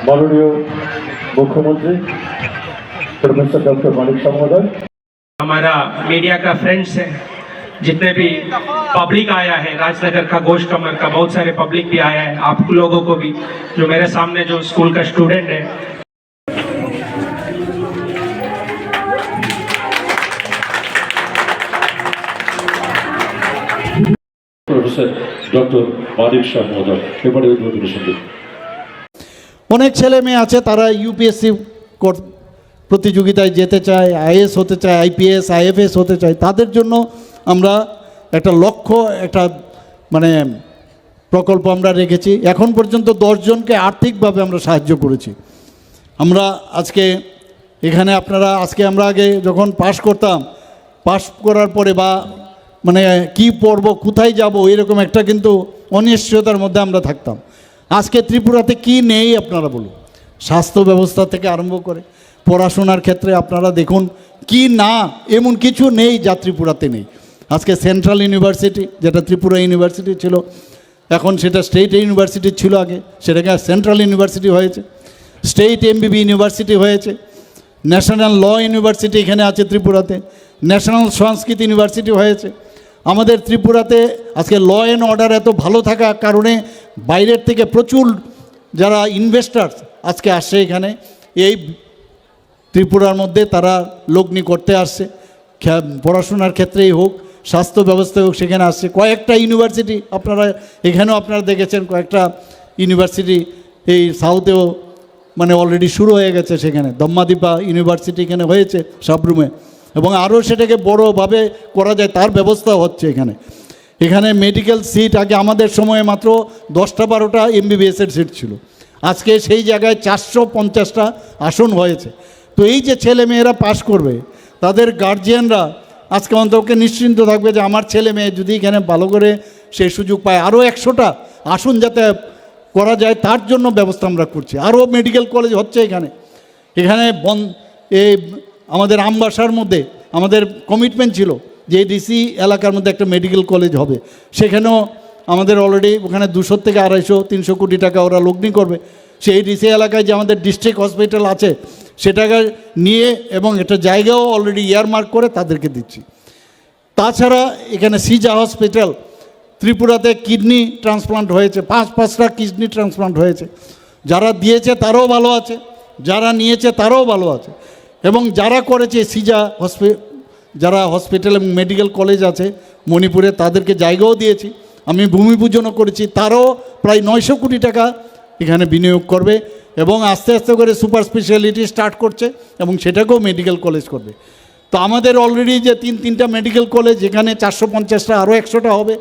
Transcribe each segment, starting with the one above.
माननीय मुख्यमंत्री professor doctor Manik महोदय, हमारा मीडिया का फ्रेंड्स है, जितने भी पब्लिक आया है, राजनगर का, गोश्त कमर का, बहुत सारे पब्लिक भी आया है, आप लोगों को भी, जो मेरे सामने जो स्कूल का स्टूडेंट है, प्रोफेसर डॉक्टर मानिक महोदय এবারে উদ্বোধনী সঙ্গীত। অনেক ছেলে মেয়ে আছে তারা ইউপিএসসি প্রতিযোগিতায় যেতে চায়, আইএস হতে চায়, আইপিএস আইএফএস হতে চায়, তাদের জন্য আমরা একটা লক্ষ্য, একটা মানে প্রকল্প আমরা রেখেছি। এখন পর্যন্ত 10 জনকে আর্থিকভাবে আমরা সাহায্য করেছি। আমরা আজকে এখানে আপনারা আজকে আমরা আগে যখন পাস করতাম, পাস করার পরে বা মানে কি পড়ব, কোথায় যাব, এরকম একটা কিন্তু অনিশ্চয়তার মধ্যে আমরা থাকতাম। আজকে ত্রিপুরাতে কি নেই আপনারা বলুন, স্বাস্থ্য ব্যবস্থা থেকে আরম্ভ করে পড়াশোনার ক্ষেত্রে আপনারা দেখুন কি না, এমন কিছু নেই যা ত্রিপুরাতে নেই। আজকে সেন্ট্রাল ইউনিভার্সিটি, যেটা ত্রিপুরা ইউনিভার্সিটি ছিল, এখন সেটা স্টেট ইউনিভার্সিটি ছিল আগে, সেটাকে সেন্ট্রাল ইউনিভার্সিটি হয়েছে, স্টেট এমবিবি ইউনিভার্সিটি হয়েছে, ন্যাশনাল ল ইউনিভার্সিটি এখানে আছে ত্রিপুরাতে, ন্যাশনাল সংস্কৃত ইউনিভার্সিটি হয়েছে। আমাদের ত্রিপুরাতে আজকে ল অ্যান্ড অর্ডার এত ভালো থাকার কারণে বাইরের থেকে প্রচুর যারা ইনভেস্টার্স আজকে আসছে এখানে, এই ত্রিপুরার মধ্যে তারা লগ্নি করতে আসছে, পড়াশোনার ক্ষেত্রেই হোক, স্বাস্থ্য ব্যবস্থায় হোক, সেখানে আসছে। কয়েকটা ইউনিভার্সিটি আপনারা এখানেও আপনারা দেখেছেন, কয়েকটা ইউনিভার্সিটি এই সাউথেও মানে অলরেডি শুরু হয়ে গেছে। সেখানে দম্মাদীপা ইউনিভার্সিটি এখানে হয়েছে সাবরুমে, এবং আরও সেটাকে বড়োভাবে করা যায় তার ব্যবস্থা হচ্ছে এখানে। এখানে মেডিকেল সিট আগে আমাদের সময়ে মাত্র 10-12টা এমবিবিএসের সিট ছিল, আজকে সেই জায়গায় 450টা আসন হয়েছে। তো এই যে ছেলে মেয়েরা পাস করবে, তাদের গার্জিয়ানরা আজকে অন্তকে নিশ্চিন্ত থাকবে যে আমার ছেলে মেয়ে যদি এখানে ভালো করে সেই সুযোগ পায়, আরও 100টা আসন যাতে করা যায় তার জন্য ব্যবস্থা আমরা করছি। আরও মেডিকেল কলেজ হচ্ছে এখানে। এখানে এই আমাদের আমবাসার মধ্যে আমাদের কমিটমেন্ট ছিল যে ডিসি এলাকার মধ্যে একটা মেডিকেল কলেজ হবে, সেখানেও আমাদের অলরেডি ওখানে 200 থেকে 250-300 কোটি টাকা ওরা লগ্নি করবে। সেই ডিসি এলাকায় যে আমাদের ডিস্ট্রিক্ট হসপিটাল আছে সেটাকে নিয়ে এবং একটা জায়গাও অলরেডি ইয়ারমার্ক করে তাদেরকে দিচ্ছি। তাছাড়া এখানে সিজা হসপিটাল, ত্রিপুরাতে কিডনি ট্রান্সপ্লান্ট হয়েছে, 5টা কিডনি ট্রান্সপ্লান্ট হয়েছে। যারা দিয়েছে তারাও ভালো আছে, যারা নিয়েছে তারাও ভালো আছে, এবং যারা করেছে সিজা যারা হসপিটাল এবং মেডিকেল কলেজ আছে মণিপুরে, তাদেরকে জায়গাও দিয়েছি, আমি ভূমি পূজনও করেছি। তারাও প্রায় 900 কোটি টাকা এখানে বিনিয়োগ করবে এবং আস্তে আস্তে করে সুপার স্পেশালিটি স্টার্ট করছে এবং সেটাকেও মেডিকেল কলেজ করবে। তো আমাদের অলরেডি যে 3টা মেডিকেল কলেজ, এখানে 450টা, আরও 100টা হবে,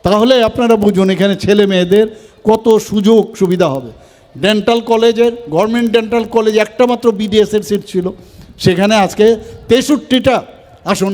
তাহলে আপনারা বুঝুন এখানে ছেলে মেয়েদের কত সুযোগ সুবিধা হবে। ডেন্টাল কলেজের, গভর্নমেন্ট ডেন্টাল কলেজ একটা মাত্র বিডিএসের সিট ছিল, সেখানে আজকে 63টা আসন